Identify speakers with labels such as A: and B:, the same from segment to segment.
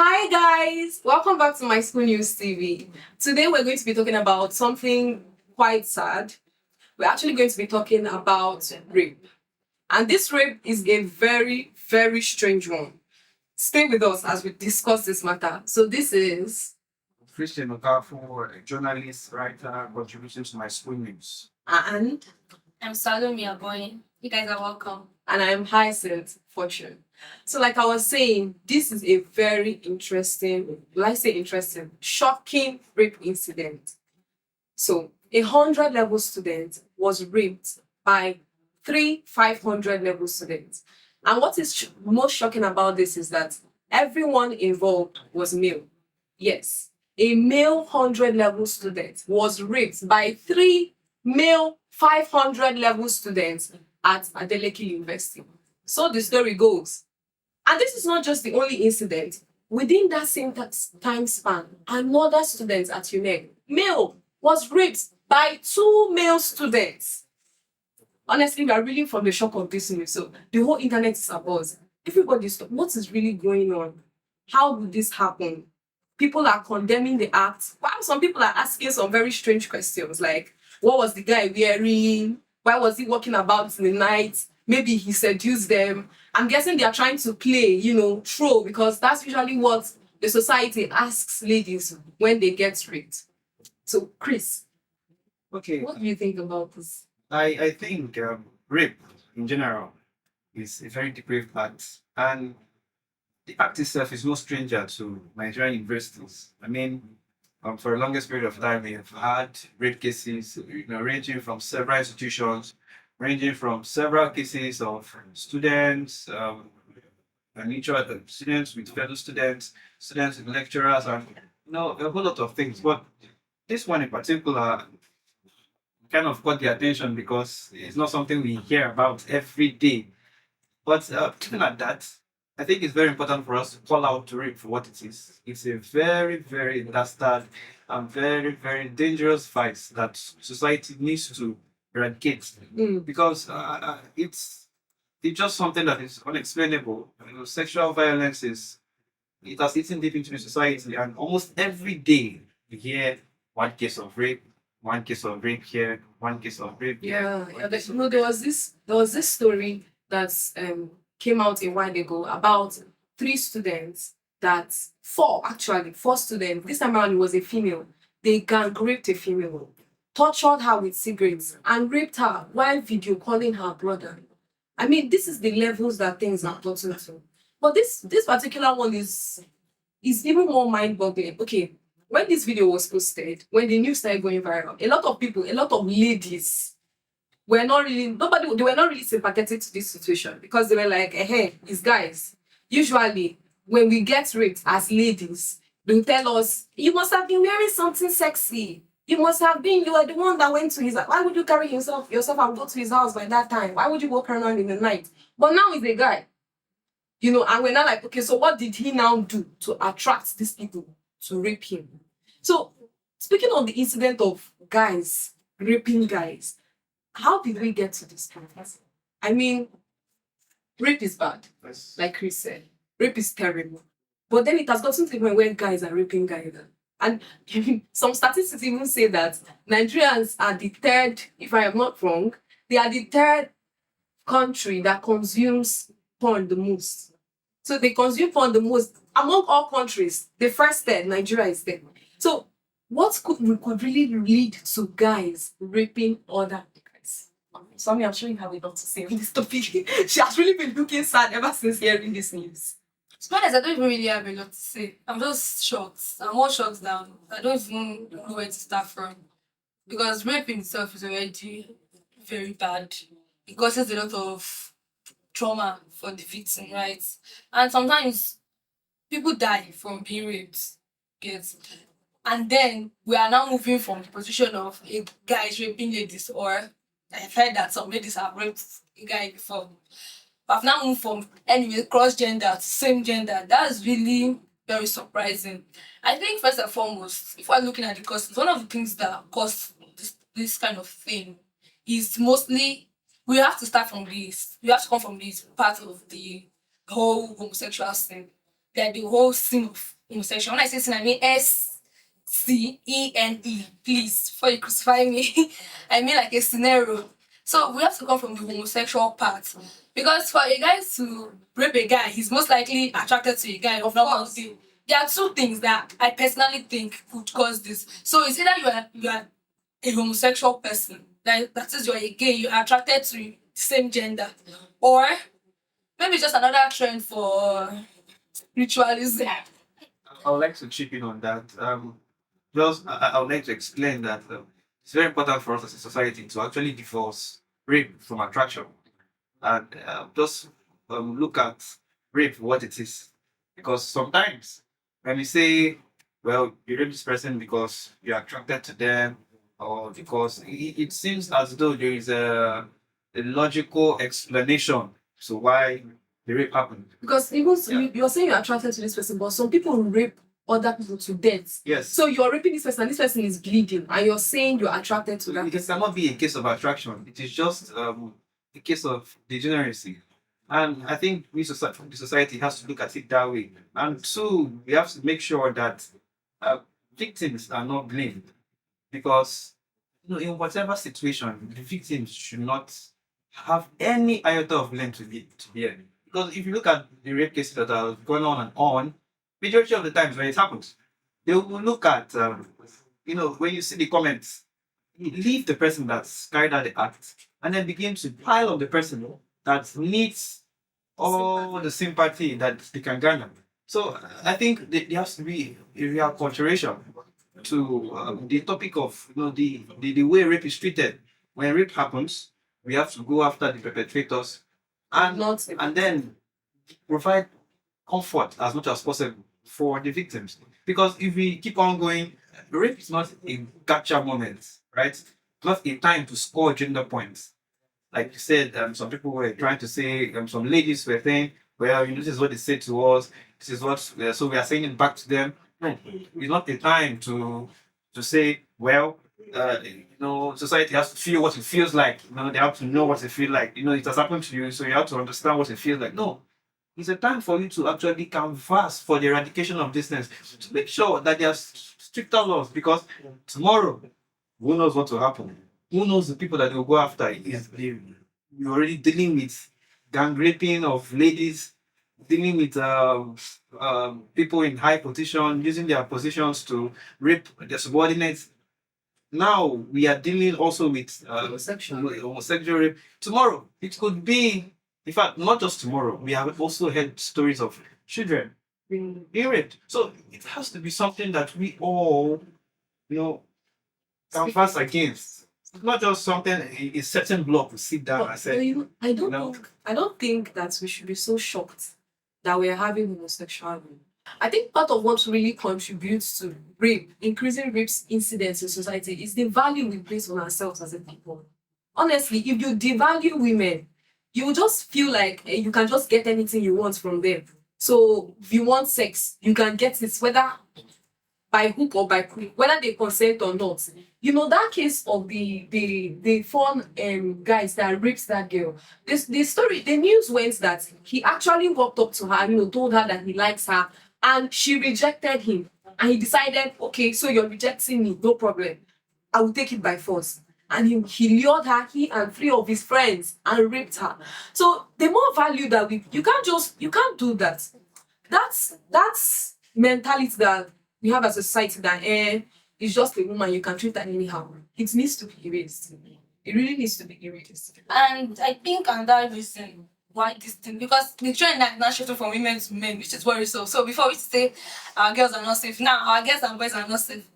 A: Hi guys, welcome back to my school news TV. Today we're going to be talking about something quite sad. We're actually going to be talking about rape. And this rape is a very, very strange one. Stay with us as we discuss this matter. So this is
B: Christian Okafor, a journalist, writer, contributing to my school news.
A: and
C: I'm Salome Aboy. You guys are welcome.
A: and I am Hyacinth Fortune. So, like I was saying, this is a very interesting, let's say interesting, shocking rape incident. So, 100 level student was raped by three 500 level students. And what is most shocking about this is that everyone involved was male. Yes, a male 100 level student was raped by three male 500 level students at Adeleke University. So the story goes. And this is not just the only incident. Within that same time span, another student at UNEG, male, was raped by two male students. Honestly, we are reeling from the shock of this news. So the whole internet is abuzz. Everybody's what is really going on? How did this happen? People are condemning the act. While some people are asking some very strange questions like, what was the guy wearing? Why was he walking about in the night? Maybe he seduced them. I'm guessing they are trying to play, troll, because that's usually what the society asks ladies when they get raped. So, Chris,
B: Okay,
A: what do you think about this?
B: I think rape in general is a very depraved act, and the act itself is no stranger to Nigerian universities. I mean, for the longest period of time, we have had rape cases, ranging from several institutions, ranging from several cases of students, and each other, students with fellow students, students with lecturers, and a whole lot of things. But this one in particular kind of caught the attention because it's not something we hear about every day. But even at that, I think it's very important for us to call out rape for what it is. It's a very, very dastard and very, very dangerous vice that society needs to eradicate because it's just something that is unexplainable. Sexual violence it has eaten deep into the society, and almost every day we hear one case of rape, one case of rape here, one case of rape here.
A: Yeah, there was this story that came out a while ago about three students that four students. This time around it was a female. They gang raped a female, tortured her with cigarettes, and raped her while video calling her brother. I mean, this is the levels that things are gotten to. But this particular one is even more mind-boggling. Okay, when this video was posted, when the news started going viral, a lot of people, a lot of ladies they were not really sympathetic to this situation because they were like, hey, it's guys. Usually, when we get raped as ladies, they'll tell us, you must have been wearing something sexy. You were the one that went to his house. Why would you carry yourself and go to his house by that time? Why would you walk around in the night? But now he's a guy, and we're not like, okay, so what did he now do to attract these people to rape him? So, speaking of the incident of guys raping guys, how did we get to this point? I mean, rape is bad,
B: Yes.
A: like Chris said. Rape is terrible. But then it has gotten to the point where guys are raping guys. And some statistics even say that Nigerians are the third, if I am not wrong, they are the third country that consumes porn the most. So they consume porn the most among all countries. The first third, Nigeria is there. So what could really lead to guys raping other guys? Sammy, I'm sure you have a lot to say on this topic. She has really been looking sad ever since hearing this news.
C: To be honest, I don't even really have a lot to say. I'm just shocked. I'm more shocked down. I don't even know where to start from. Because rape in itself is already very bad. It causes a lot of trauma for the victim, right? And sometimes people die from being raped. Yes. And then we are now moving from the position of a guy is raping ladies, or I've heard that some ladies have raped a guy before. But I've now moved from anyway cross gender to same gender. That's really very surprising. I think first and foremost, if we're looking at the causes, one of the things that cause this kind of thing is mostly we have to start from this. We have to come from this part of the whole homosexual thing. like the whole scene of homosexual. When I say sin, I mean SCENE. Please, before you crucify me, I mean like a scenario. So we have to come from the homosexual part. Because for a guy to rape a guy, he's most likely attracted to a guy of normal thing. There are two things that I personally think could cause this. So it's either you are a homosexual person, that is, you're a gay, you're attracted to the same gender, or maybe just another trend for ritualism.
B: I would like to chip in on that. Just I would like to explain that it's very important for us as a society to actually divorce rape from attraction and just look at rape for what it is. Because sometimes when we say, well, you rape this person because you're attracted to them, or because it seems as though there is a logical explanation to why the rape happened.
A: Because even
B: Yeah.
A: you're saying you're attracted to this person, but some people rape other people to death.
B: Yes.
A: So you're raping this person, and this person is bleeding, and you're saying you're attracted to that
B: It
A: person.
B: cannot be a case of attraction. It is just a case of degeneracy. And I think the society has to look at it that way. And two, we have to make sure that uh, victims are not blamed because in whatever situation, the victims should not have any iota of blame to bear. Because if you look at the rape cases that are going on and on, majority of the times when it happens, they will look at when you see the comments, leave the person that's carried out the act and then begin to pile on the person that needs all the sympathy that they can garner. So I think there has to be a real consideration to the topic of the way rape is treated. When rape happens, we have to go after the perpetrators and
A: Not
B: and then provide comfort as much as possible for the victims. Because if we keep on going, rape is not a gotcha moment, right? It's not a time to score gender points. Like you said, some people were trying to say, some ladies were saying, well, this is what they said to us, this is what, so we are saying it back to them. No, it's not a time to say, well, society has to feel what it feels like. They have to know what it feels like. It has happened to you, so you have to understand what it feels like. No, it's a time for you to actually canvass for the eradication of these things to make sure that there are stricter laws because tomorrow, who knows what will happen? Who knows the people that will go after? You're already dealing with gang raping of ladies, dealing with people in high position, using their positions to rape their subordinates. Now we are dealing also with homosexual rape. Tomorrow, it could be, in fact, not just tomorrow, we have also heard stories of children being raped. So it has to be something that we all, canvas against. It's not just something, a certain block to sit down and say,
A: I don't think that we should be so shocked that we're having homosexual rape. I think part of what really contributes to rape, increasing rape incidents in society, is the value we place on ourselves as a people. Honestly, if you devalue women, you will just feel like you can just get anything you want from them. So if you want sex, you can get it whether by hook or by crook, whether they consent or not. That case of the four guys that raped that girl. The news went that he actually walked up to her, told her that he likes her, and she rejected him. And he decided, okay, so you're rejecting me, no problem. I will take it by force. And he lured her, he and three of his friends, and raped her. So the more value that you can't do that. That's mentality that we have as a society that it's just a woman, you can treat her anyhow. It needs to be erased. It really needs to be erased.
C: And I think another reason why this thing, because the trend now shifting from women to men, which is worrisome. So before we say our girls are not safe, now our girls and boys are not safe.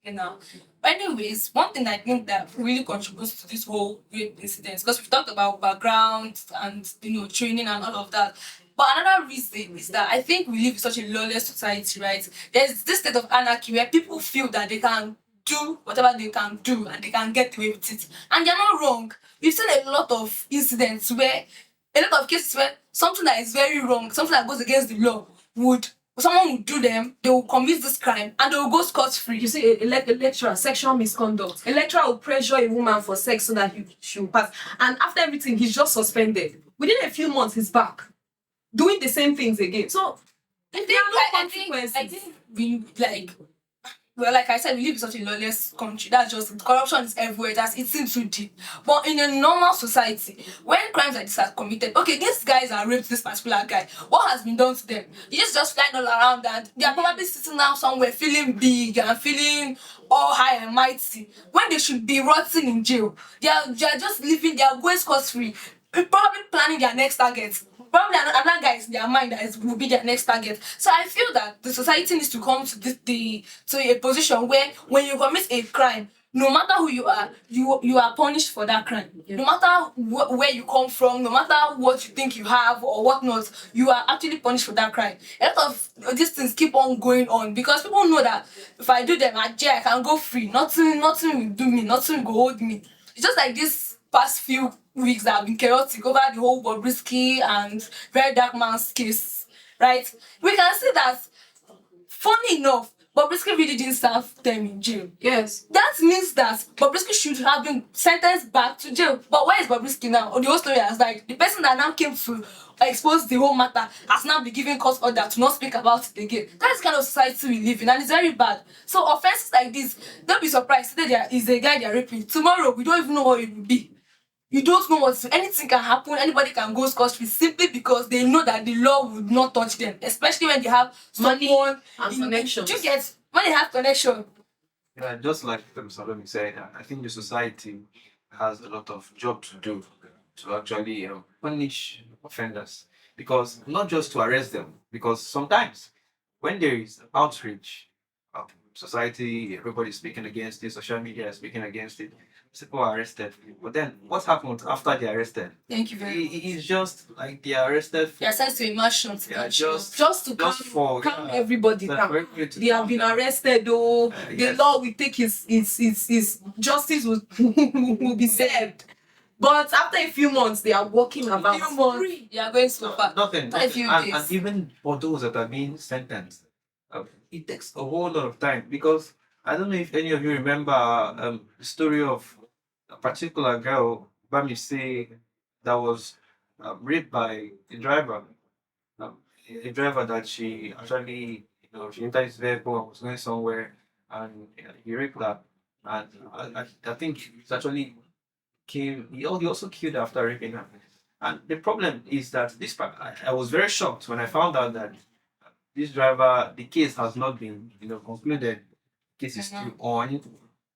C: But anyways, one thing I think that really contributes to this whole rape incident, because we've talked about background and training and all of that. But another reason is that I think we live in such a lawless society, right? There's this state of anarchy where people feel that they can do whatever they can do and they can get away with it. And they're not wrong. We've seen a lot of incidents where, a lot of cases where something that is very wrong, something that goes against the law, someone would do them, they will commit this crime, and they will go scot-free.
A: You see, a lecturer, sexual misconduct. A lecturer will pressure a woman for sex so that she will pass. And after everything, he's just suspended. Within a few months, he's back, doing the same things again. So
C: I
A: There are no
C: I
A: consequences.
C: think we like. Well, like I said, we live in such a lawless country. That's just it. Corruption is everywhere. That's it's in too deep. But in a normal society, when crimes like this are committed, okay, these guys are raped this particular guy. What has been done to them? You just flying all around and they are probably sitting down somewhere feeling big and feeling all high and mighty when they should be rotting in jail. They are just living. They are going scot free. Probably planning their next target. Probably another guy is in their mind that will be their next target. So I feel that the society needs to come to to a position where when you commit a crime, no matter who you are, you are punished for that crime.
A: Yeah.
C: No matter where you come from, no matter what you think you have or whatnot, you are actually punished for that crime. A lot of these things keep on going on because people know that if I do them at jail, I can go free. Nothing will do me. Nothing will hold me. It's just like this past few weeks that have been chaotic over the whole Bobrisky and Very Dark Man's case, right? We can see that, funny enough, Bobrisky really didn't serve them in jail.
A: Yes.
C: That means that Bobrisky should have been sentenced back to jail. But where is Bobrisky now? Or the whole story has died. The person that now came to expose the whole matter has now been given court order to not speak about it again. That is the kind of society we live in, and it's very bad. So offenses like this, don't be surprised. Today there is a guy they're raping. Tomorrow we don't even know what it will be. You don't know what anything can happen, anybody can go scot free simply because they know that the law would not touch them, especially when they have
A: Money
C: someone
A: and
C: in,
A: connections.
C: do you get when they have connection.
B: Yeah, just like Salome said, I think the society has a lot of job to do to actually punish offenders, because not just to arrest them, because sometimes when there is outreach, society, everybody is speaking against it, social media is speaking against it, people are arrested. But then what happens after they're arrested?
C: Thank you very much.
B: It's just like they are arrested for,
C: They are sent to immersion.
B: yeah, just
A: Just to
B: just for
A: calm everybody
B: for
A: down.
B: everybody to
A: They have
B: calm
A: been
B: down.
A: arrested though. The
B: Yes.
A: law will take his justice will, will be served. But after a few months, they are walking about
C: Few months,
A: free.
C: you are going so far.
B: Nothing.
C: Not a few
B: And
C: days.
B: even for those that are being sentenced, it takes a whole lot of time, because I don't know if any of you remember the story of a particular girl, Bamise, that was raped by a driver. Um, a driver that she actually, she entered his vehicle and was going somewhere, and he raped her. And I think it's actually came. He also killed her after raping her. And the problem is that I was very shocked when I found out that this driver, the case has not been, concluded. Case is still on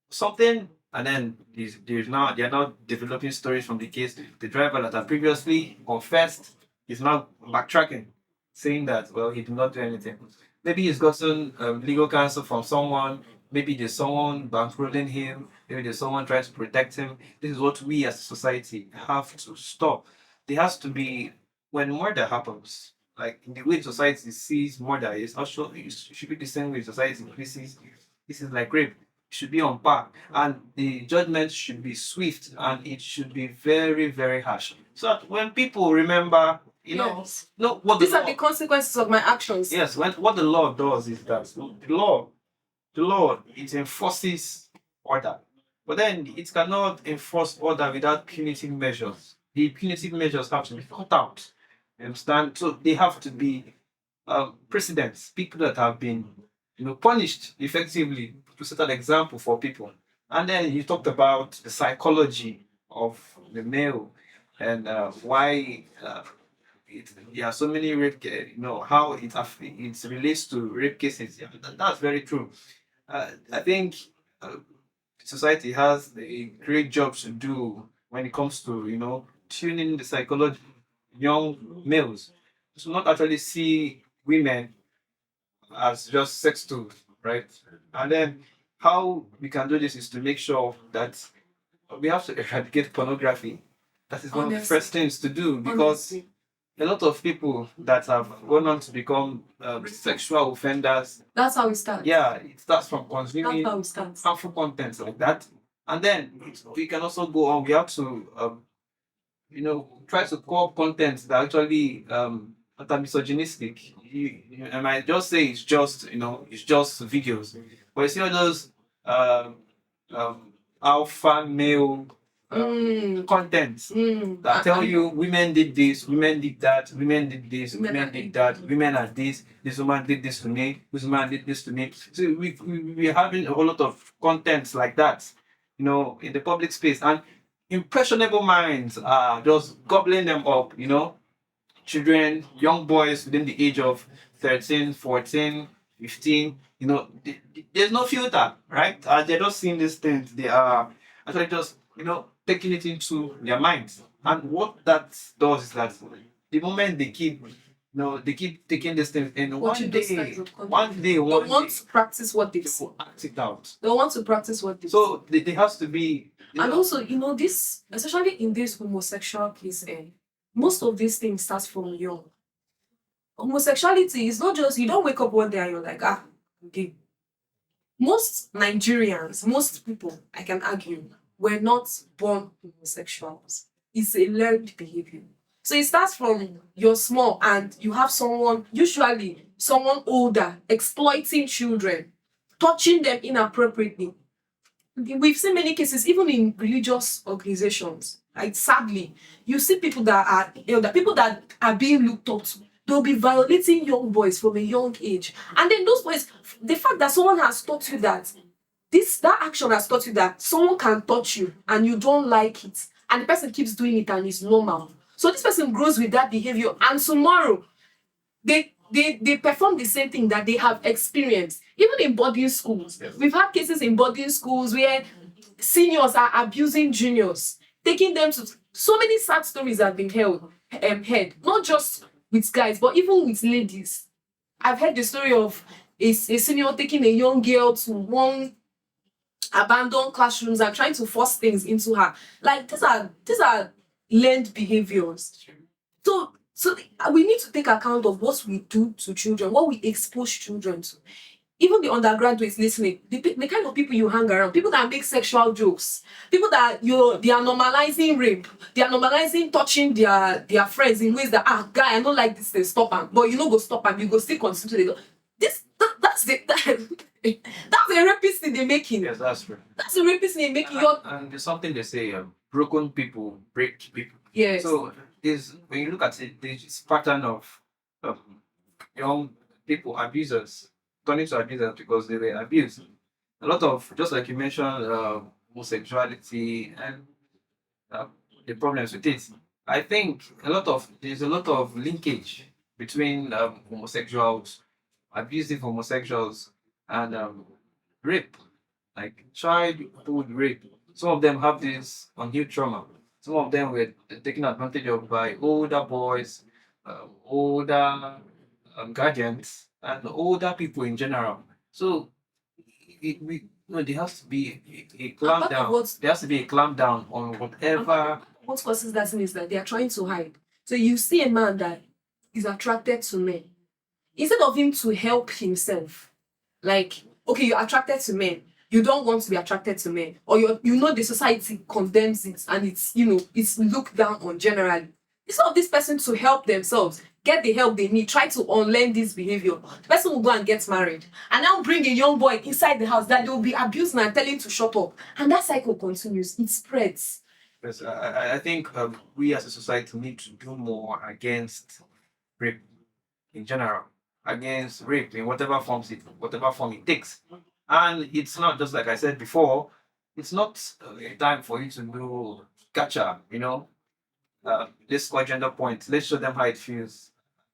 B: something, and then they're now developing stories from the case. The driver that had previously confessed is now backtracking, saying that well he did not do anything. Maybe he's gotten legal counsel from someone. Maybe there's someone bankrolling him. Maybe there's someone trying to protect him. This is what we as a society have to stop. There has to be, when murder happens, like in the way society sees murder is also it should be the same way society sees this is like rape. It should be on par, and the judgment should be swift, and it should be very, very harsh. So that when people remember,
A: Yes.
B: what
A: These are the consequences of my actions.
B: yes, what the law does is that the law it enforces order, but then it cannot enforce order without punitive measures. The punitive measures have to be cut out. You understand? So they have to be precedents, people that have been, punished effectively to set an example for people. And then you talked about the psychology of the male, and why there are so many how it relates to rape cases. Yeah, that's very true. I think society has a great job to do when it comes to tuning the psychology of young males to not actually see women as just sex tools, right? And then how we can do this is to make sure that we have to eradicate pornography. That is one of the
A: Honestly.
B: first things to do, because
A: Honestly.
B: a lot of people that have gone on to become sexual offenders,
A: That's how it starts.
B: yeah, it starts from
A: That's
B: consuming
A: how it starts.
B: harmful content like that. And then we can also go on, we have to, try to curb content that actually that are misogynistic. I might just say it's just videos. But you see all those um, alpha male contents that tell you women did this, women did that, women did this, women did that, women are this woman did this to me, this woman did this to me. So we're having a whole lot of contents like that, in the public space. And impressionable minds are just gobbling them up, children, young boys within the age of 13, 14, 15, there's no filter, right? They're just seeing these things. They are actually just, taking it into their minds. And what that does is that the moment they keep taking these things, and
A: Watching
B: one
A: those
B: day,
A: kinds of content.
B: one day,
A: They
B: one
A: want
B: day,
A: to practice what
B: they
A: they've seen.
B: will act it out.
A: They want to practice what they've seen.
B: So there has to be,
A: And also, this, especially in this homosexual case, most of these things start from young. Homosexuality is not just, you don't wake up one day and you're like, okay. Most Nigerians, most people, I can argue, were not born homosexuals. It's a learned behavior. So it starts from you're small and you have someone, usually someone older, exploiting children, touching them inappropriately. We've seen many cases, even in religious organizations. Like sadly, you see people that are elder, people that are being looked up to. They'll be violating young boys from a young age. And then those boys, the fact that someone has taught you that that action has taught you that someone can touch you and you don't like it, and the person keeps doing it and it's normal. So this person grows with that behavior, and tomorrow they perform the same thing that they have experienced. Even in boarding schools, we've had cases in boarding schools where seniors are abusing juniors, taking them to so many sad stories have been heard, not just with guys, but even with ladies. I've heard the story of a senior taking a young girl to one abandoned classrooms and trying to force things into her. Like these are learned behaviors. So we need to take account of what we do to children, what we expose children to. Even the undergraduates listening, the kind of people you hang around, people that make sexual jokes, people that they are normalizing rape, they are normalizing touching their friends in ways that guy, I don't like this, they stop them, but you know go stop them, you go still continue to do that's a rapist in the making.
B: Yes, that's true.
A: That's a rapist in the making.
B: And there's something they say, broken people break people.
A: Yes.
B: So when you look at it, there's this pattern of young people, abusers, turning to abusers because they were abused. A lot of, just like you mentioned, homosexuality and the problems with it. I think there's a lot of linkage between homosexuals, abusive homosexuals, and rape, like childhood rape. Some of them have this unhealed trauma. Some of them were taken advantage of by older boys, older guardians, and older people in general. So there has to be a clamp down. There has to be a clamp down on whatever.
A: What causes that thing is that they are trying to hide. So you see a man that is attracted to men. Instead of him to help himself, like, okay, you're attracted to men, you don't want to be attracted to men, or the society condemns it and it's looked down on generally. Instead of this person to help themselves, get the help they need, try to unlearn this behavior, the person will go and get married and now bring a young boy inside the house that they will be abusing and telling to shut up. And that cycle continues, it spreads.
B: Yes, I think we as a society need to do more against rape in general, against rape in whatever form it takes. And it's not just like I said before, it's not a time for you to do gotcha, let's score gender points, let's show them how it feels.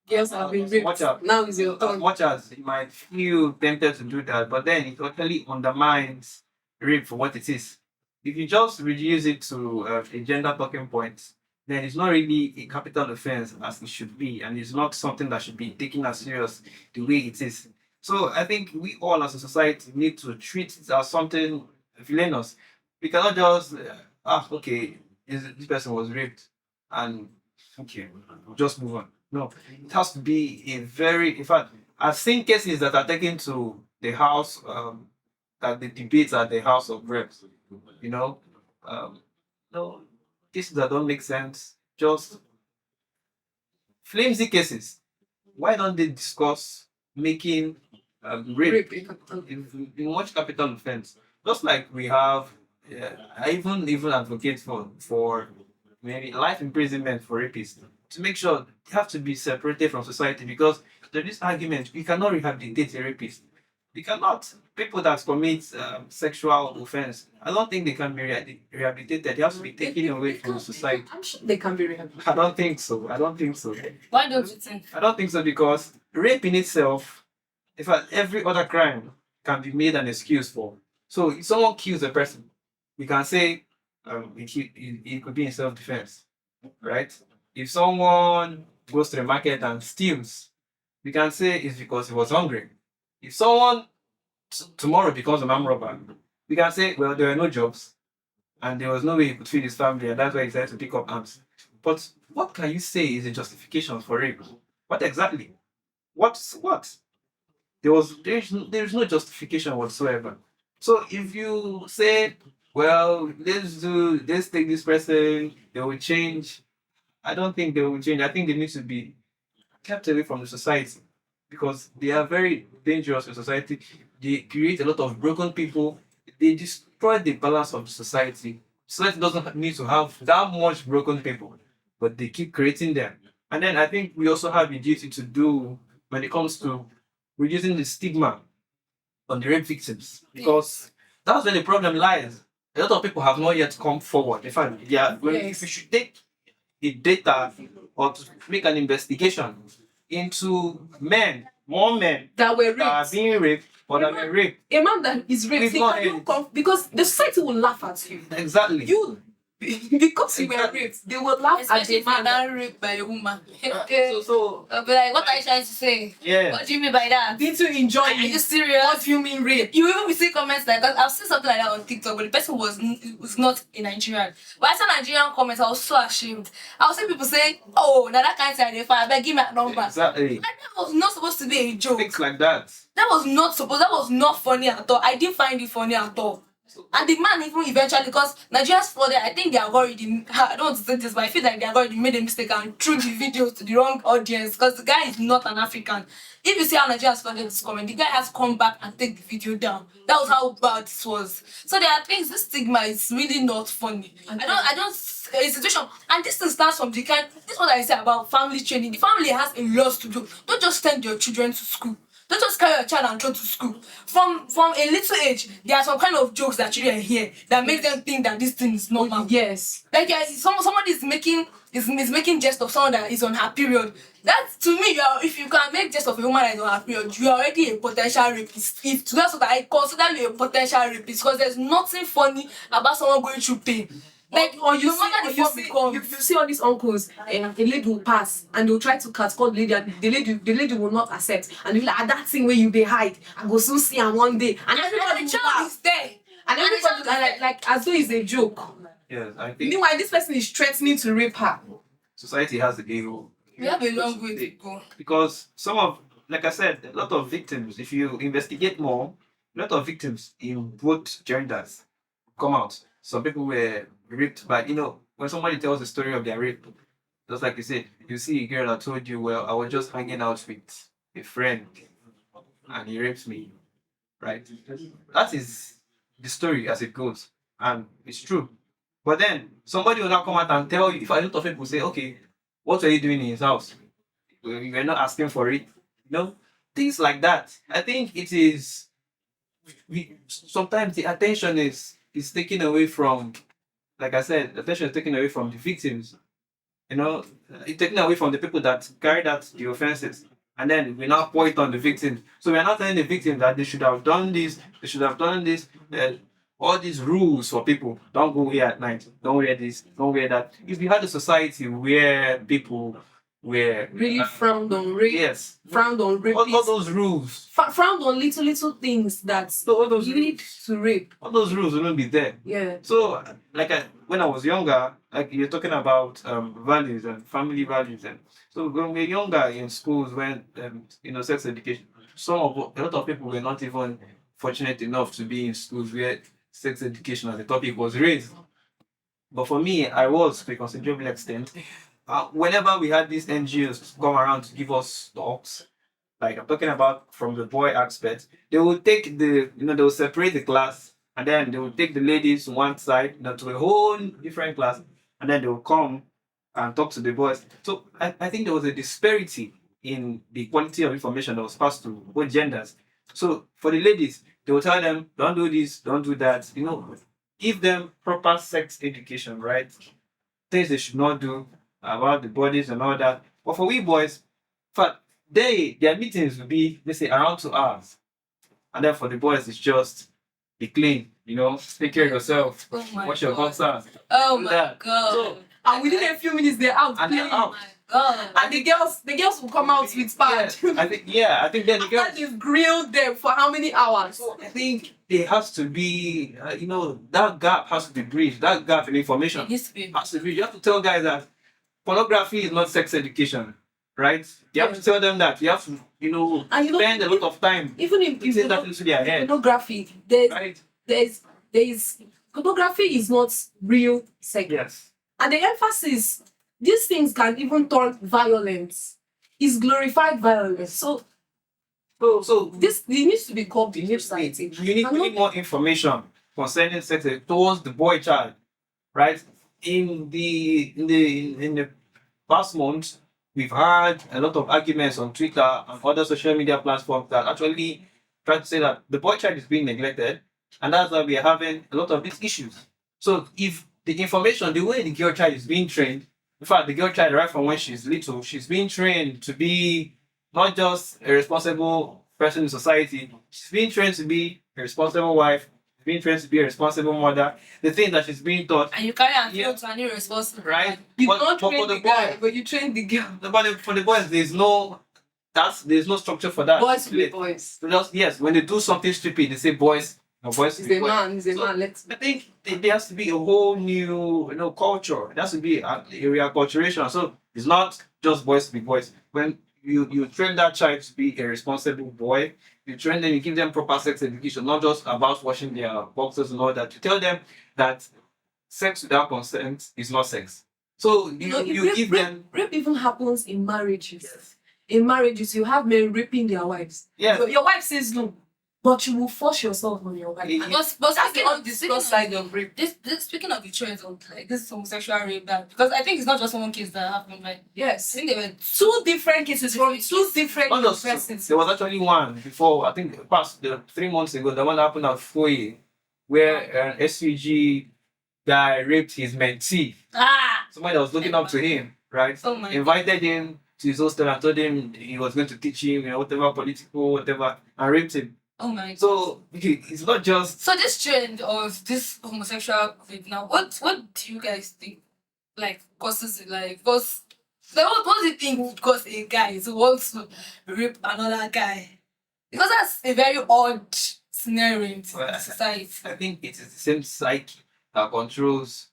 A: Yes, I've been raped. Now is your turn.
B: As much as you might feel tempted to do that, but then it totally undermines rape for what it is. If you just reduce it to a gender talking point, then it's not really a capital offense as it should be, and it's not something that should be taken as serious the way it is. So I think we all as a society need to treat it as something villainous. We cannot just okay, this person was raped and okay, we'll just move on. No, it has to be in fact, I've seen cases that are taken to the house, that the debates at the House of Reps, no, cases that don't make sense, just flimsy cases. Why don't they discuss making rape in much capital offense? Just like we have yeah, I even advocate for maybe life imprisonment for rapists to make sure they have to be separated from society because there is argument we cannot rehabilitate a rapist. We cannot. People that commit sexual offense, I don't think they can be rehabilitated. They have to be taken away from society.
A: I'm sure they can be rehabilitated.
B: I don't think so. I don't think so.
C: Why don't you think?
B: I don't think so because rape in itself, in fact, every other crime can be made an excuse for. So if someone kills a person, we can say it could be in self-defense, right? If someone goes to the market and steals, we can say it's because he was hungry. If someone tomorrow becomes a man robber, we can say, well, there were no jobs and there was no way he could feed his family, and that's why he decided to pick up arms. But what can you say is a justification for rape? What exactly? What? There's no justification whatsoever. So if you say, well, let's take this person, they will change. I don't think they will change. I think they need to be kept away from the society because they are very dangerous in society. They create a lot of broken people. They destroy the balance of the society. Society doesn't need to have that much broken people, but they keep creating them. And then I think we also have a duty to do when it comes to reducing the stigma on the rape victims because that's where the problem lies. A lot of people have not yet come forward. In fact, yeah,
A: Yes.
B: we should take the data or to make an investigation into more men
A: That were
B: that are
A: raped.
B: being raped or that were raped.
A: A man that is raped,
B: We've
A: they
B: not
A: cannot
B: heard.
A: come because the society will laugh at you.
B: Exactly.
A: You because you were
B: Exactly.
A: raped, they will laugh at
C: Especially
A: the
C: if you're
A: man.
C: not raped by a woman.
B: So
C: I'll be like, what are you trying to say?
B: yeah.
C: What do you mean by that?
A: Didn't you enjoy
C: Are you
A: it?
C: serious?
A: What do you mean rape?
C: You even see comments like that. I've seen something like that on TikTok, but the person was not a Nigerian. But I saw Nigerian comments, I was so ashamed. I was seeing people saying, "Oh, now that kind of thing, I beg, give me a number."
B: Exactly.
C: And that was not supposed to be a joke.
B: Things like that.
C: That was not funny at all. I didn't find it funny at all. And the man even eventually, because Nigeria's flooded, I think they have already, I don't want to say this, but I feel like they have already made a mistake and threw the videos to the wrong audience because the guy is not an African. If you see how Nigeria's flooded this comment, the guy has come back and take the video down. That was how bad this was. So there are things, this stigma is really not funny. I don't, a situation, and this thing starts from the kind, this is what I say about family training. The family has a lot to do. Don't just send your children to school. Don't just carry your child and go to school. From a little age, there are some kind of jokes that children hear that make them think that this thing is normal.
A: Yes.
C: Like somebody is making jest of someone that is on her period. That to me, if you can make jest of a woman that is on her period, you are already a potential rapist. If that's what I consider you a potential rapist, because there's nothing funny about someone going through pain. Like
A: Or you
C: no
A: see,
C: matter the form it comes.
A: you see all these uncles, and the lady will pass and they'll try to catcall the lady, and the lady will not accept. And they'll be like, "Ah, that thing where you they hide, I go soon see her one day." And everybody
C: the
A: will
C: child
A: laugh.
C: is there.
A: And everybody will like as though it's a joke.
B: Yes, I think
A: Meanwhile, this person is threatening to rape her.
B: society has a ego.
C: We have a long way to go.
B: Because like I said, a lot of victims, if you investigate more, a lot of victims in both genders come out. Some people were raped by, when somebody tells the story of their rape, just like you said, you see a girl that told you, well, I was just hanging out with a friend and he raped me, right? That is the story as it goes, and it's true. But then somebody will now come out and tell you, if a lot of people say, okay, what were you doing in his house? You were not asking for it. Things like that. I think it is. Sometimes the attention is taken away from, like I said, attention is taken away from the victims. It's taken away from the people that carried out the offenses, and then we now point on the victims. So we are not telling the victims that they should have done this, they should have done this. All these rules for people: don't go here at night, don't wear this, don't wear that. If we had a society where people were
A: Really frowned on rape.
B: yes,
A: Frowned on
B: all
A: rapists.
B: those rules,
A: Frowned on little things that
B: so all those
A: lead to rape.
B: all those rules wouldn't be there.
A: Yeah.
B: So, when I was younger, like you're talking about values and family values, and so when we're younger in schools, when sex education, a lot of people were not even fortunate enough to be in schools where sex education as a topic was raised. But for me, I was to a considerable extent. Whenever we had these NGOs come around to give us talks, like I'm talking about from the boy aspect, they will take they will separate the class and then they will take the ladies to one side, to a whole different class, and then they will come and talk to the boys. So I think there was a disparity in the quality of information that was passed to both genders. So for the ladies, they will tell them, don't do this, don't do that, give them proper sex education, right? Things they should not do about the bodies and all that. But for we boys, in fact, their meetings will be, let's say, around 2 hours. And then for the boys, it's just be clean, take care of yourself,
C: Oh my
B: wash your
C: God.
B: concerns.
C: Oh
B: do
C: my
B: that.
C: God.
B: So,
A: And within a few minutes, they're out
B: and they're
A: playing.
B: out.
C: God.
A: And the girls will come out with pad.
B: I think then the girls.
A: After they've grilled them for how many hours?
B: So I think there has to be, that gap has to be bridged. That gap in information
C: It needs to be.
B: has to be. You have to tell guys that pornography is not sex education, right? You have to tell them that. You have to,
A: And
B: spend a lot of time
A: even if
B: putting that into their head,
A: pornography,
B: right?
A: there's pornography is not real sex.
B: Yes.
A: And the emphasis, these things can even turn violence. It's glorified violence. So
B: So
A: this needs to be called
B: you
A: in
B: need,
A: society.
B: you need,
A: And
B: we need more information concerning sex ed towards the boy child, right? In the past months, we've had a lot of arguments on Twitter and other social media platforms that actually try to say that the boy child is being neglected, and that's why we are having a lot of these issues. So if the information, the way the girl child is being trained, in fact, the girl child right from when she's little, she's being trained to be not just a responsible person in society, she's being trained to be a responsible wife, being trained to be a responsible mother. The thing that she's being taught,
C: And you carry and
B: Yeah.
C: feel to an irresponsible.
B: right?
A: You
B: But-
A: don't
B: but
A: train
B: for
A: the
B: the
A: guy,
B: boy,
A: but you train the girl.
B: but for the boys, there's no structure for that.
A: Boys will be boys.
B: So just yes, when they do something stupid, they say boys. No, boys will
A: He's
B: be
A: a
B: boys.
A: man, he's a
B: So,
A: man. Let's
B: I think there has to be a whole new, culture. There has to be a reacculturation. So it's not just boys to be boys. When you train that child to be a responsible boy, you train them, you give them proper sex education, not just about washing their boxes and all that. You tell them that sex without consent is not sex. So you give them
A: rape even happens in marriages. In marriages, you have men raping their wives.
B: yes.
A: Your wife says no, but you will force yourself on your wife.
B: Yeah.
A: And
C: But
A: that's the
C: speaking of
A: undiscussed side of rape.
C: this speaking of the trends of like this homosexual rape, that because I think it's not just one case that happened. Like I
A: Yes.
C: think there were
A: Two different cases from two different
B: Not just
A: universities.
B: there was actually one before, I think past 3 months ago, the one that happened at Foye, where an SVG guy raped his mentee. Somebody that was looking up to him, right?
C: Oh my
B: Invited him to his hostel and told him he was going to teach him, whatever political, whatever, and raped him.
C: oh my.
B: So it's not just
C: So this trend of this homosexual rape now, what do you guys think? Like causes it, like because what do you think would cause a guy to want to rape another guy? Because that's a very odd scenario in society.
B: I think it is the same psyche that controls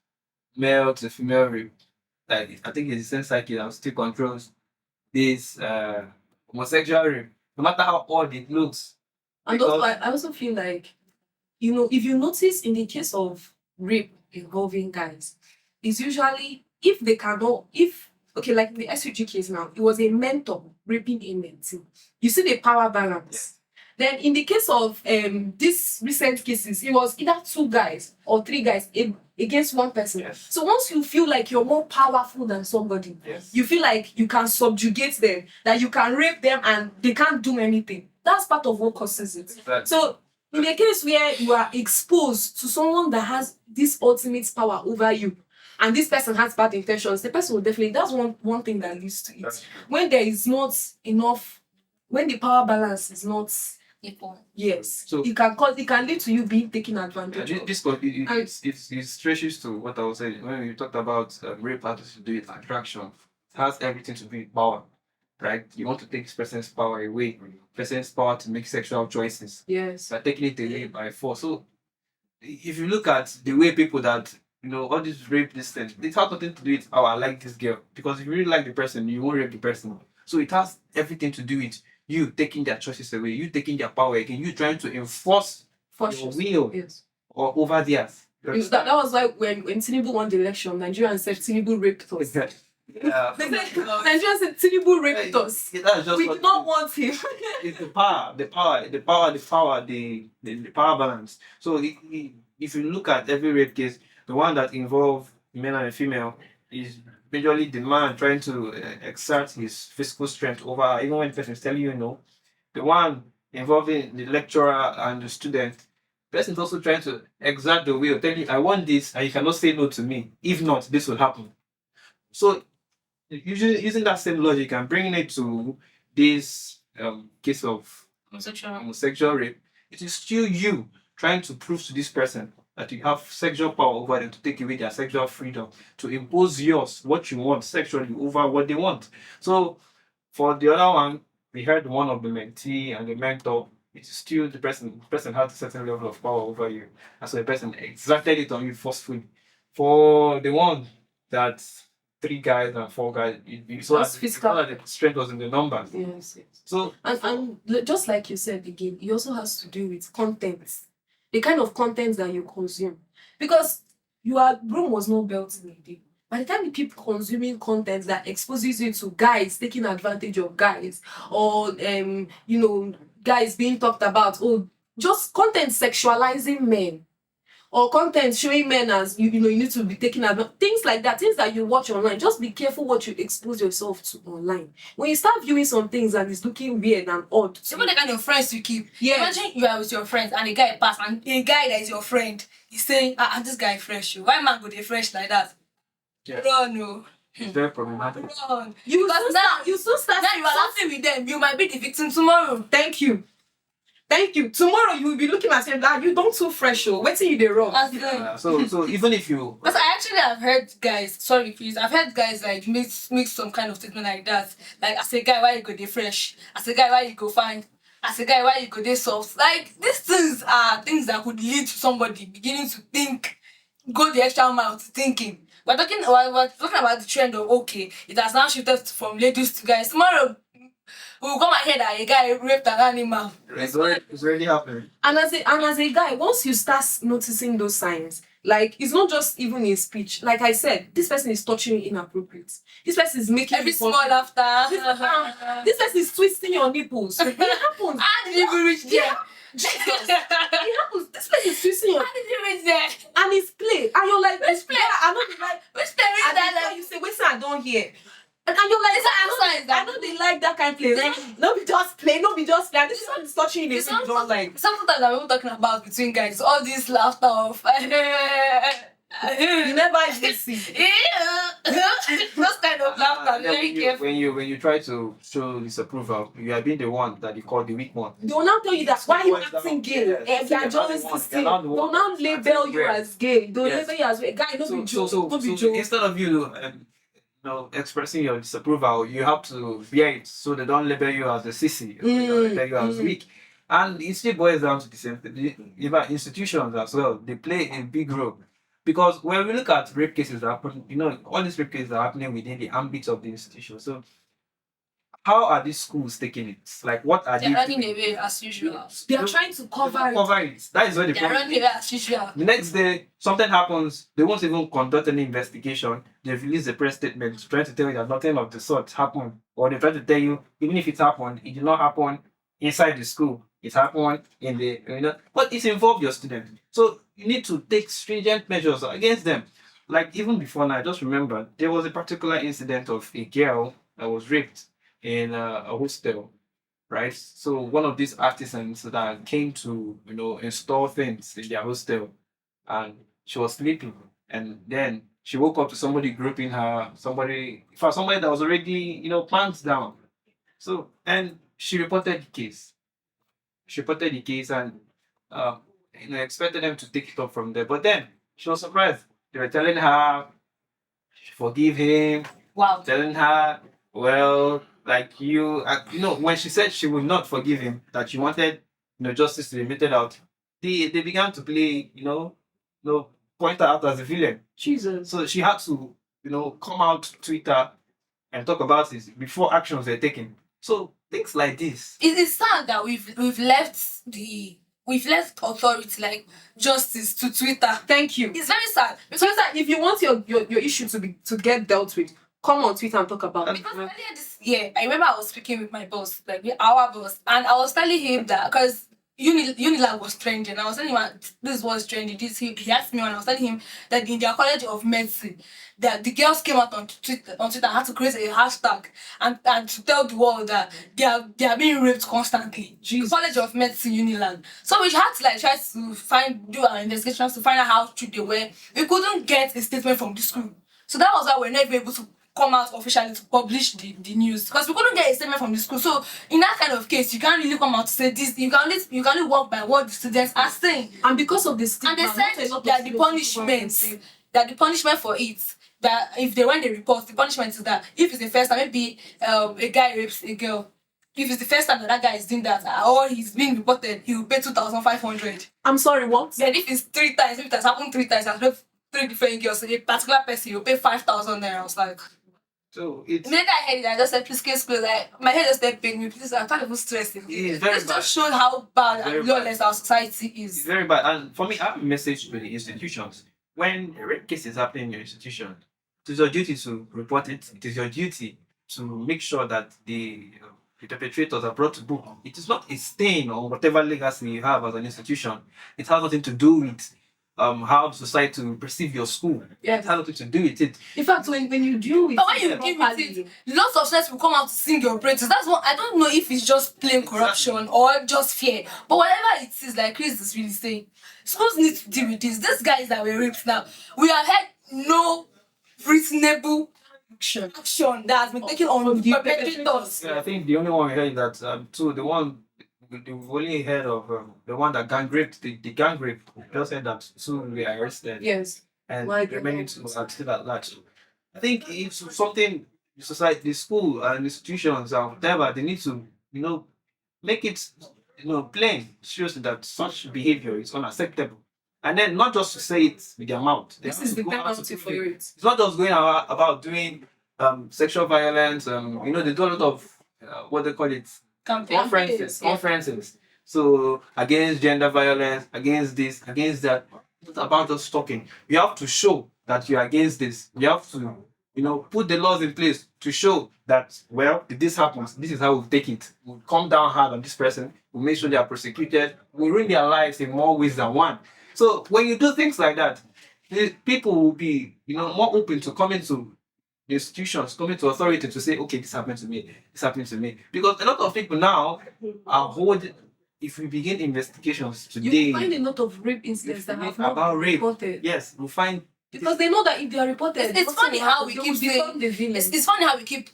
B: male to female rape. Like I think it's the same psyche that still controls this homosexual rape. No matter how odd it looks.
A: And also, I also feel like, if you notice in the case of rape involving guys, it's usually like in the SUG case now, it was a mentor raping a mentee. You see the power balance. Then in the case of these recent cases, it was either 2 guys or 3 guys against one person.
B: Yes.
A: So once you feel like you're more powerful than somebody,
B: Yes.
A: you feel like you can subjugate them, that you can rape them and they can't do anything. That's part of what causes it.
B: Exactly.
A: So in a case where you are exposed to someone that has this ultimate power over you, and this person has bad intentions, the person will definitely, that's one thing that leads to it.
B: That's
A: When there is not enough, when the power balance is not, yes,
B: So-
A: it can lead to you being taken advantage of.
B: It stretches to what I was saying when we talked about rape has to do with attraction. It has everything to do with power, right? You want to take this person's power away, person's power to make sexual choices.
A: Yes.
B: By taking it away by force. So if you look at the way people that all these rape this thing, it has nothing to do with I like this girl. Because if you really like the person, you won't rape the person. So it has everything to do with you taking their choices away, you taking their power again, you trying to enforce
A: For
B: your
A: sure.
B: will
A: Yes.
B: or over theirs.
A: That was why when Tinubu won the election, Nigerians said Tinubu raped us.
B: Yeah.
A: They said Nigerians said Tinubu raped us.
B: That's just
A: We
B: what
A: do not want him.
B: it's the power balance. So if you look at every rape case, the one that involve male and female is majorly the man trying to exert his physical strength over even when the person is telling you no. The one involving the lecturer and the student, the person is also trying to exert the will, telling you, I want this and you cannot say no to me. If not, this will happen. So using that same logic and bringing it to this case of homosexual rape, it is still you trying to prove to this person that you have sexual power over them to take away their sexual freedom, to impose yours, what you want sexually over what they want. So for the other one, we heard one of the mentee and the mentor. It is still the person has a certain level of power over you. And so the person exerted it on you forcefully. For the one that 3 guys and 4 guys, you saw
A: Just
B: that
A: physical.
B: the strength was in the numbers.
A: Yes.
B: So
A: And just like you said again, it also has to do with content, the kind of content that you consume. Because Rome was not built in a day. By the time you keep consuming content that exposes you to guys taking advantage of guys, or guys being talked about, or just content sexualizing men, or content showing men as you need to be taking advantage, things like that, things that you watch online. Just be careful what you expose yourself to online. When you start viewing some things and it's looking weird and odd to
C: Even the kind of friends you keep.
A: yeah,
C: Imagine you are with your friends and a guy pass and a guy that is your friend is saying, this guy fresh. Why man go dey fresh like that?
B: yeah,
C: Run, no.
B: it's very problematic.
C: Run.
A: you
C: Because
A: soon
C: now
A: start
C: you are laughing with them. You might be the victim tomorrow.
A: thank you tomorrow you will be looking at him you don't too fresh. Wait till you dey wrong.
B: So even if you
C: Because I actually have heard guys, sorry please, I've heard guys like make some kind of statement like that. Like, as a guy, why you go dey fresh? As a guy, why you go fine? As a guy, why you go dey soft? Like, these things are things that could lead to somebody beginning to think, go the extra mile to thinking. We're talking about the trend of, okay, it has now shifted from ladies to guys. Tomorrow, we'll come ahead that a guy raped an animal.
B: it's already happening.
A: And as a guy, once you start noticing those signs, like, it's not just even in speech. Like I said, this person is touching you inappropriate. This person is making
C: Every
A: you
C: small laughter.
A: this person is twisting your nipples. It happens.
C: How did you reach there?
A: Jesus. It happens. This person is twisting your
C: How did you reach there?
A: and it's play. And you're like,
C: Which play?
A: yeah, I know they like.
C: Which play is
A: And
C: that?
A: before you say, wait, sir, I don't hear. And you're like,
C: Is that
A: I
C: outside?
A: know they like that kind of play. No be just play. And this one is touching you.
C: It's
A: This one don't like.
C: something that we're talking about between guys. All this laughter of
A: You never even see.
C: those kind of laughter. Very careful.
B: when you try to show disapproval, you are being the one that you call the weak one.
A: They will now tell you that why you
B: Yes,
A: acting
B: yes,
A: gay.
B: yes.
A: If you are
B: You're not the
A: just
B: one. You're
A: still,
B: not the one.
A: they'll now label you
B: Acting
A: as gay. They'll
B: Yes.
A: label you as gay. Guy, no be joke. No be
B: So
A: joke.
B: instead of you expressing your disapproval, you have to bear it so they don't label you as a sissy, they don't label you as weak. And it still boils down to the same thing. Even institutions as well, they play a big role. Because when we look at rape cases that happen, all these rape cases are happening within the ambit of the institution. So how are these schools taking it? Like, what are
C: They're
B: they
C: running
B: doing?
C: away as usual.
A: They are trying to cover it.
B: Cover it. That is what the
C: They're
B: problem
C: running
B: is.
C: away as usual.
B: The next day, something happens, they won't even conduct any investigation. They release a press statement trying to tell you that nothing of the sort happened. Or they try to tell you, even if it happened, it did not happen inside the school. It happened in but it involved your student. So you need to take stringent measures against them. Like, even before now, I just remember there was a particular incident of a girl that was raped in a hostel, right? So one of these artisans that came to install things in their hostel, and she was sleeping, and then she woke up to somebody groping her, somebody that was already pants down. So, and she reported the case. And expected them to take it up from there. But then she was surprised. They were telling her forgive him,
C: Wow.
B: telling her, well, like when she said she would not forgive him, that she wanted justice to be meted out, they began to play, point her out as a villain.
A: Jesus.
B: So she had to, come out Twitter and talk about it before actions were taken. So things like this.
C: It is sad that we've left authority like justice to Twitter.
A: Thank you.
C: It's very sad.
A: So that if you want your issue to get dealt with, Come on Twitter and talk about it.
C: Because earlier this year, I remember I was speaking with my boss, like with our boss, and I was telling him that because Unilag was trending. I was telling him this was trending. He asked me, and I was telling him that in their college of medicine, that the girls came out on Twitter and had to create a hashtag and to tell the world that they are being raped constantly.
A: Jesus.
C: College of Medicine Unilag. So we had to like try to do our investigations to find out how true they were. We couldn't get a statement from the school. So that was why we're never able to come out officially to publish the news because we couldn't get a statement from the school. So in that kind of case, you can't really come out to say this. You can only work by what the students are saying.
A: And because of the stigma,
C: And they said
A: not a lot of
C: that the
A: students
C: punishment, for it, that if they when they report, the punishment is that if it's the first time, maybe a guy rapes a girl. If it's the first time that guy is doing that or he's being reported, he will pay 2,500.
A: I'm sorry, what?
C: Then if it's 3 times, if it has happened 3 times, I've raped 3 different girls, a particular person, you'll pay 5,000 there. I was like,
B: So it's
C: the minute I heard it, I just said, please, case closed. Like, my head just started paying me. Please, I'm not even stressing.
B: it's very
C: This
B: bad.
C: just showed how bad
B: Very
C: and lawless our society
B: It's
C: is.
B: very bad. And for me, I have a message to the institutions. When a rape case is happening in your institution, it is your duty to report it. It is your duty to make sure that the perpetrators are brought to book. It is not a stain or whatever legacy you have as an institution. It has nothing to do with how society will perceive your school.
A: Yeah.
B: It has nothing to do with it.
A: In fact, when you do it,
C: But when you give it, lots of students will come out to sing your praises. That's what I don't know if it's just plain corruption or just fear. But whatever it is, like Chris is really saying, schools need to deal with this. These guys that were raped now, we have had no reasonable action that has been taken on the perpetrators.
B: Yeah, I think the only one we heard that too, we've only heard of the one that gang raped, the gang rape. Just said that two were arrested.
A: yes.
B: And
A: Why
B: the remaining two are still at large. I think it's something the society, the school and institutions and whatever, they need to, make it, plain, seriously that such behavior is unacceptable. And then not just to say it with their mouth. They
A: This
B: have
A: is
B: to
A: the
B: go out
A: penalty
B: to
A: for
B: do it.
A: it.
B: It's not just going about doing sexual violence. They do a lot of what they call it, conferences. So against gender violence, against this, against that. It's not about just talking. You have to show that you're against this. You have to, put the laws in place to show that, well, if this happens, this is how we'll take it. We'll come down hard on this person. We'll make sure they are prosecuted. We'll ruin their lives in more ways than one. So when you do things like that, the people will be, more open to coming to the institutions, coming to authority to say, okay, this happened to me, this happened to me. Because a lot of people now are holding, if we begin investigations today,
A: You find a lot of rape incidents that have not
B: about
A: been
B: rape,
A: reported.
B: yes, we'll find
A: Because they know that if they are reported,
C: It's funny how we keep
A: saying the villain.
C: It's funny how we keep,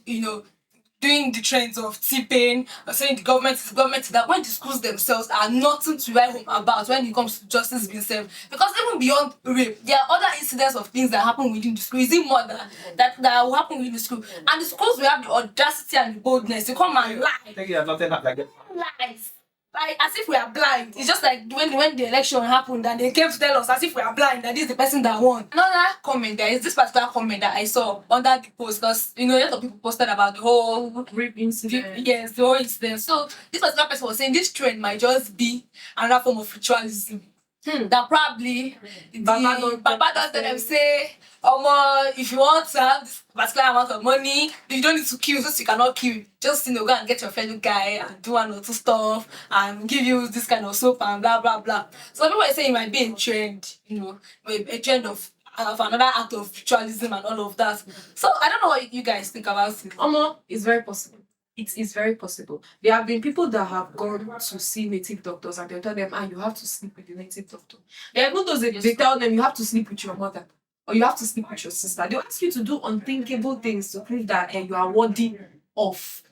C: doing the trends of T-Pain, saying the government is that when the schools themselves are nothing to write home about when it comes to justice being served. Because even beyond rape, there are other incidents of things that happen within the school. Is it more that will happen within the school? And the schools will have the audacity and the boldness to come and lie.
B: I think there's nothing like that.
C: Lies. Like as if we are blind. It's just like when the election happened and they came to tell us as if we are blind that this is the person that won. Another comment, there is this particular comment that I saw under the post because a lot of people posted about the whole
A: rape incident.
C: yes, the whole incident. So this particular person was saying this trend might just be another form of ritualism. That probably Baba does tell them say, if you want to have this particular amount of money, you don't need to kill since you cannot kill. Just go and get your fellow guy and do one or two stuff and give you this kind of soap and blah blah blah. So people are saying it might be a trend, a trend of another act of ritualism and all of that. So I don't know what you guys think about it.
A: It's very possible. It is very possible. There have been people that have gone to see native doctors and they'll tell them, you have to sleep with the native doctor. There are even those they tell them you have to sleep with your mother or you have to sleep with your sister. They'll ask you to do unthinkable things to prove that you are worthy of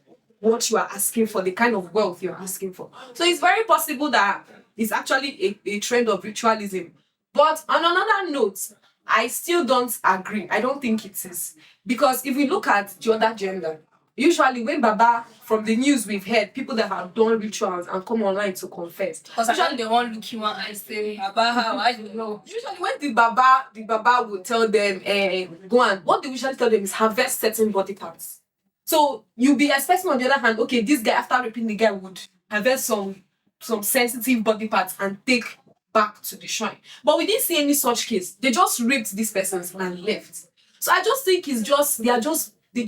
A: what you are asking for, the kind of wealth you're asking for. So it's very possible that it's actually a trend of ritualism. But on another note, I still don't agree. I don't think it is. Because if we look at the other gender, usually when Baba, from the news we've heard, people that have done rituals and come online to confess.
C: Because actually they won't look you and say, Baba, how I don't know.
A: Usually when the Baba will tell them, go on, what they usually tell them is harvest certain body parts. So you'll be expecting on the other hand, okay, this guy after raping the guy would harvest some sensitive body parts and take back to the shrine. But we didn't see any such case. They just raped these persons and left. So I just think they are just they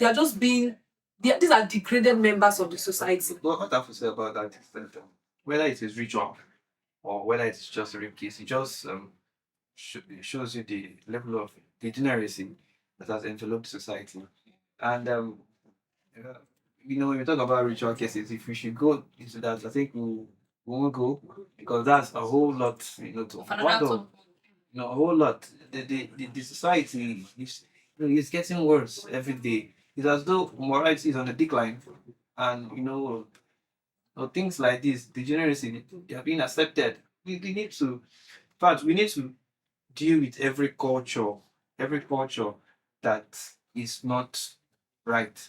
A: are just being these are degraded members of the society.
B: What I have to say about that is that whether it is ritual or whether it's just a rape case, it just it shows you the level of degeneracy that has enveloped society. And uh, when we talk about ritual cases, if we should go into that, I think we won't go because that's a whole lot, to
C: Of another
B: wonder,
C: topic.
B: a whole lot. The society is getting worse every day. It's as though morality is on a decline, and things like this, degeneracy, they are being accepted. We need to, in fact, we need to deal with every culture that is not right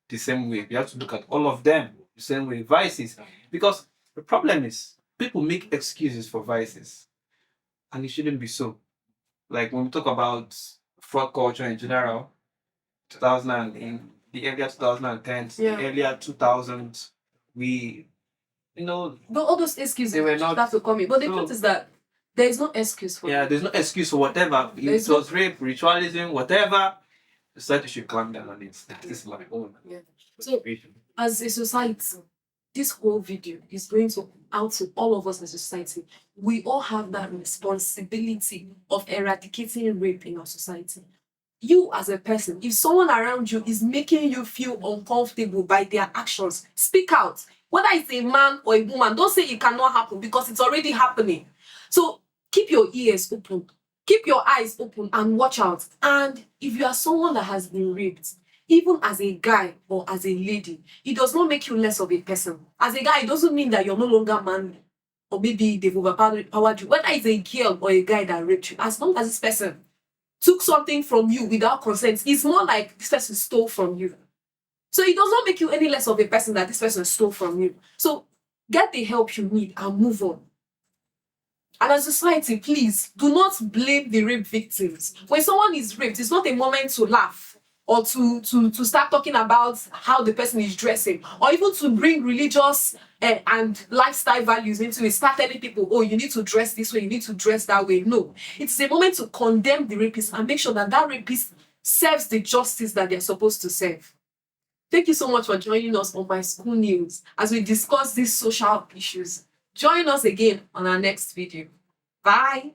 B: the same way. We have to look at all of them the same way. Vices, because the problem is people make excuses for vices, and it shouldn't be so. Like when we talk about fraud culture in general, 2000 in the earlier 2010s,
A: Yeah.
B: the earlier 2000s, we,
A: But all those excuses
B: they were not.
A: start to come in. But the
B: So,
A: truth is that there is no excuse for
B: yeah,
A: it.
B: there's no excuse for whatever. If
A: There's
B: it was rape, ritualism, whatever. The society should clamp down on it. That is my own
A: Yeah. So
B: vision.
A: as a society, this whole video is going to out to all of us as a society. We all have that responsibility of eradicating rape in our society. You as a person, if someone around you is making you feel uncomfortable by their actions, speak out. Whether it's a man or a woman, don't say it cannot happen because it's already happening. So keep your ears open, keep your eyes open, and watch out. And if you are someone that has been raped, even as a guy or as a lady, it does not make you less of a person. As a guy, it doesn't mean that you're no longer manly or maybe they've overpowered you. Whether it's a girl or a guy that raped you, as long as this person took something from you without consent, it's more like this person stole from you. So it does not make you any less of a person that this person stole from you. So get the help you need and move on. And as a society, please do not blame the rape victims. When someone is raped, it's not a moment to laugh or to start talking about how the person is dressing, or even to bring religious and lifestyle values into it. Start telling people, oh, you need to dress this way, you need to dress that way. No, it's a moment to condemn the rapist and make sure that that rapist serves the justice that they're supposed to serve. Thank you so much for joining us on My School News as we discuss these social issues. Join us again on our next video. Bye.